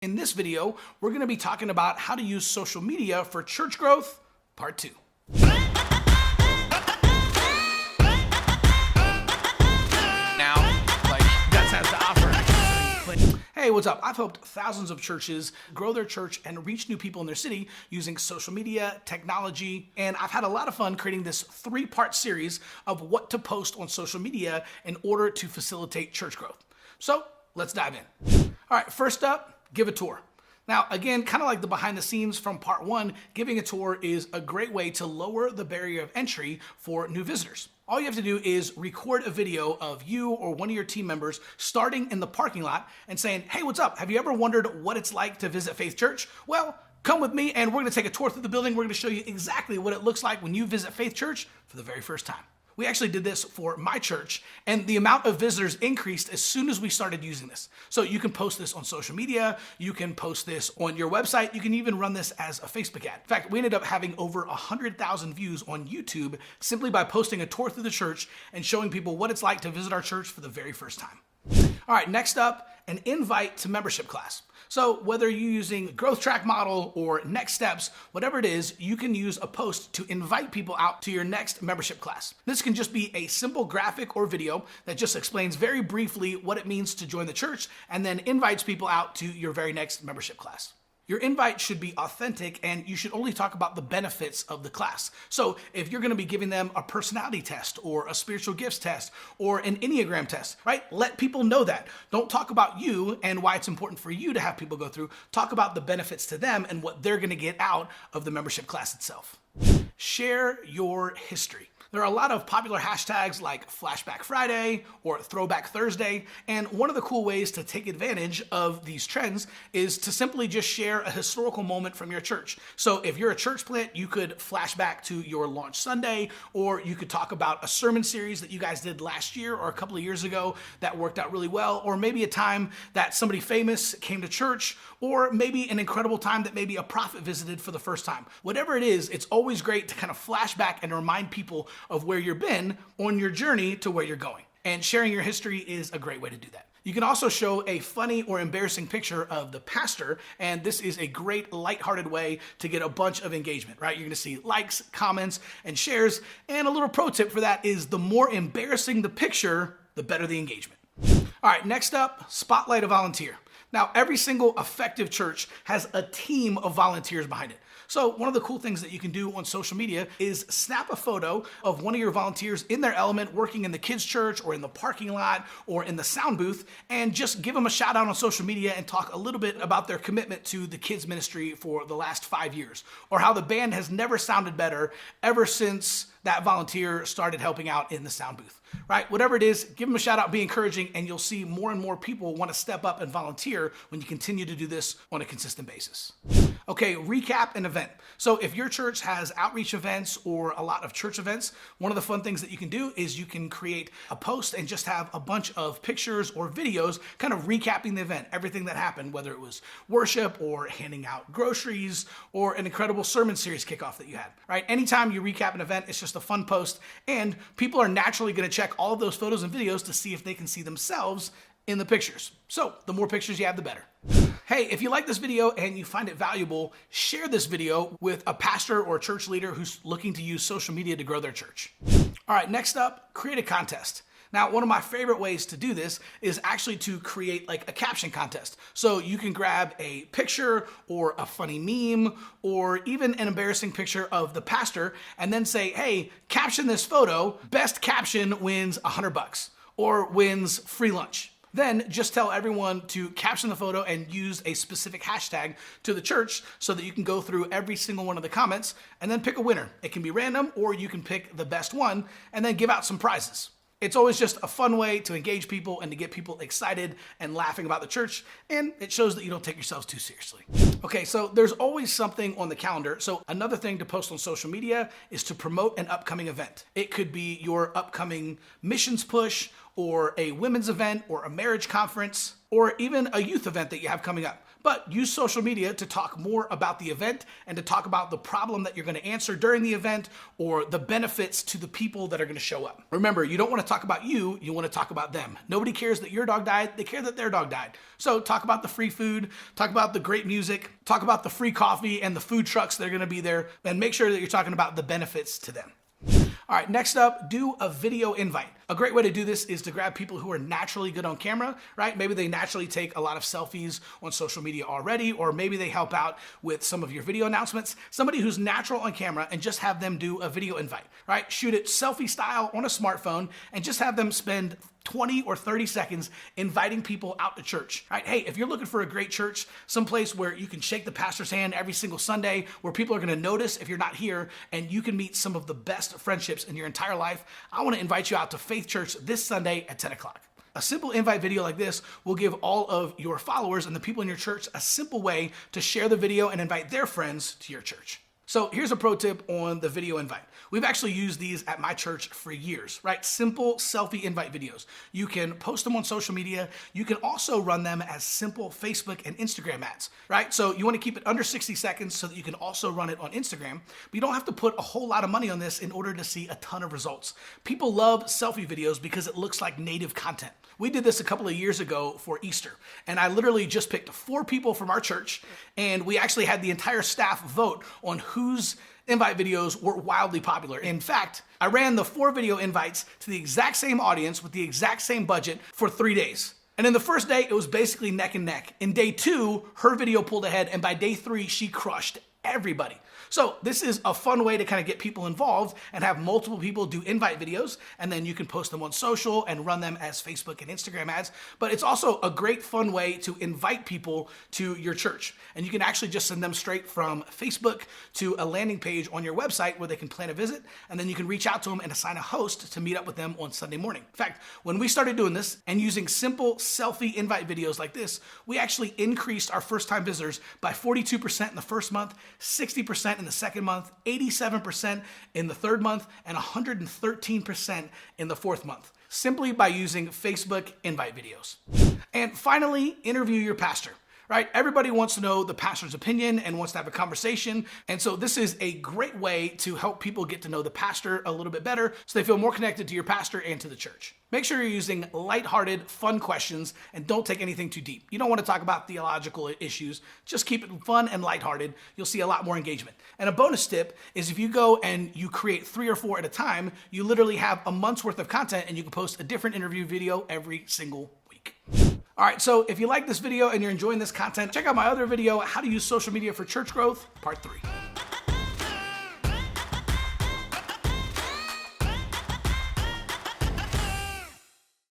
In this video, we're going to be talking about how to use social media for church growth, part 2. Now, Jaxx has to offer. Hey, what's up? I've helped thousands of churches grow their church and reach new people in their city using social media, technology, and I've had a lot of fun creating this 3-part series of what to post on social media in order to facilitate church growth. So let's dive in. All right, first up, give a tour. Now, again, kind of like the behind the scenes from part 1, giving a tour is a great way to lower the barrier of entry for new visitors. All you have to do is record a video of you or one of your team members starting in the parking lot and saying, hey, what's up? Have you ever wondered what it's like to visit Faith Church? Well, come with me and we're going to take a tour through the building. We're going to show you exactly what it looks like when you visit Faith Church for the very first time. We actually did this for my church, and the amount of visitors increased as soon as we started using this. So you can post this on social media, you can post this on your website, you can even run this as a Facebook ad. In fact, we ended up having over 100,000 views on YouTube simply by posting a tour through the church and showing people what it's like to visit our church for the very first time. All right, next up, an invite to membership class. So whether you're using growth track model or next steps, whatever it is, you can use a post to invite people out to your next membership class. This can just be a simple graphic or video that just explains very briefly what it means to join the church and then invites people out to your very next membership class. Your invite should be authentic and you should only talk about the benefits of the class. So if you're going to be giving them a personality test or a spiritual gifts test or an Enneagram test, right? Let people know that. Don't talk about you and why it's important for you to have people go through. Talk about the benefits to them and what they're going to get out of the membership class itself. Share your history. There are a lot of popular hashtags like Flashback Friday or Throwback Thursday, and one of the cool ways to take advantage of these trends is to simply just share a historical moment from your church. So if you're a church plant, you could flash back to your launch Sunday, or you could talk about a sermon series that you guys did last year or a couple of years ago that worked out really well, or maybe a time that somebody famous came to church, or maybe an incredible time that maybe a prophet visited for the first time. Whatever it is, it's always great to kind of flash back and remind people of where you've been on your journey to where you're going. And sharing your history is a great way to do that. You can also show a funny or embarrassing picture of the pastor, and this is a great lighthearted way to get a bunch of engagement, right? You're gonna see likes, comments, and shares, and a little pro tip for that is the more embarrassing the picture, the better the engagement. All right, next up, spotlight a volunteer. Now, every single effective church has a team of volunteers behind it. So one of the cool things that you can do on social media is snap a photo of one of your volunteers in their element working in the kids' church or in the parking lot or in the sound booth and just give them a shout out on social media and talk a little bit about their commitment to the kids ministry for the last 5 years or how the band has never sounded better ever since that volunteer started helping out in the sound booth, right? Whatever it is, give them a shout out, be encouraging, and you'll see more and more people want to step up and volunteer when you continue to do this on a consistent basis. Okay, recap an event. So if your church has outreach events or a lot of church events, one of the fun things that you can do is you can create a post and just have a bunch of pictures or videos kind of recapping the event, everything that happened, whether it was worship or handing out groceries or an incredible sermon series kickoff that you had, right? Anytime you recap an event, it's just a fun post and people are naturally going to check all of those photos and videos to see if they can see themselves in the pictures. So the more pictures you have, the better. Hey, if you like this video and you find it valuable, share this video with a pastor or a church leader who's looking to use social media to grow their church. All right, next up, create a contest. Now, one of my favorite ways to do this is actually to create like a caption contest. So you can grab a picture or a funny meme or even an embarrassing picture of the pastor and then say, hey, caption this photo, best caption wins $100 or wins free lunch. Then just tell everyone to caption the photo and use a specific hashtag to the church so that you can go through every single one of the comments and then pick a winner. It can be random or you can pick the best one and then give out some prizes. It's always just a fun way to engage people and to get people excited and laughing about the church, and it shows that you don't take yourselves too seriously. Okay, so there's always something on the calendar. So another thing to post on social media is to promote an upcoming event. It could be your upcoming missions push or a women's event or a marriage conference or even a youth event that you have coming up. but use social media to talk more about the event and to talk about the problem that you're going to answer during the event or the benefits to the people that are going to show up. Remember, you don't want to talk about you want to talk about them. Nobody cares that your dog died, they care that their dog died. So talk about the free food, talk about the great music, talk about the free coffee and the food trucks that are going to be there, and make sure that you're talking about the benefits to them. All right, next up, do a video invite. A great way to do this is to grab people who are naturally good on camera, right? Maybe they naturally take a lot of selfies on social media already, or maybe they help out with some of your video announcements. Somebody who's natural on camera, and just have them do a video invite, right? Shoot it selfie style on a smartphone and just have them spend 20 or 30 seconds inviting people out to church, right? Hey, if you're looking for a great church, someplace where you can shake the pastor's hand every single Sunday, where people are going to notice if you're not here, and you can meet some of the best friendships in your entire life, I want to invite you out to Faith Church this Sunday at 10 o'clock. A simple invite video like this will give all of your followers and the people in your church a simple way to share the video and invite their friends to your church. So here's a pro tip on the video invite. We've actually used these at my church for years, right? Simple selfie invite videos. You can post them on social media. You can also run them as simple Facebook and Instagram ads, right? So you want to keep it under 60 seconds so that you can also run it on Instagram, but you don't have to put a whole lot of money on this in order to see a ton of results. People love selfie videos because it looks like native content. We did this a couple of years ago for Easter, and I literally just picked 4 people from our church, and we actually had the entire staff vote on whose invite videos were wildly popular. In fact, I ran the 4 video invites to the exact same audience with the exact same budget for 3 days. And in the first day, it was basically neck and neck. In day 2, her video pulled ahead, and by day 3, she crushed everybody. So this is a fun way to kind of get people involved and have multiple people do invite videos, and then you can post them on social and run them as Facebook and Instagram ads. But it's also a great fun way to invite people to your church. And you can actually just send them straight from Facebook to a landing page on your website where they can plan a visit, and then you can reach out to them and assign a host to meet up with them on Sunday morning. In fact, when we started doing this and using simple selfie invite videos like this, we actually increased our first-time visitors by 42% in the first month, 60% in the second month, 87% in the third month, and 113% in the fourth month, simply by using Facebook invite videos. And finally, interview your pastor. Right? Everybody wants to know the pastor's opinion and wants to have a conversation. And so this is a great way to help people get to know the pastor a little bit better so they feel more connected to your pastor and to the church. Make sure you're using lighthearted, fun questions and don't take anything too deep. You don't want to talk about theological issues. Just keep it fun and lighthearted. You'll see a lot more engagement. And a bonus tip is if you go and you create 3 or 4 at a time, you literally have a month's worth of content and you can post a different interview video every single week. All right, so if you like this video and you're enjoying this content, check out my other video, How to Use Social Media for Church Growth, Part 3.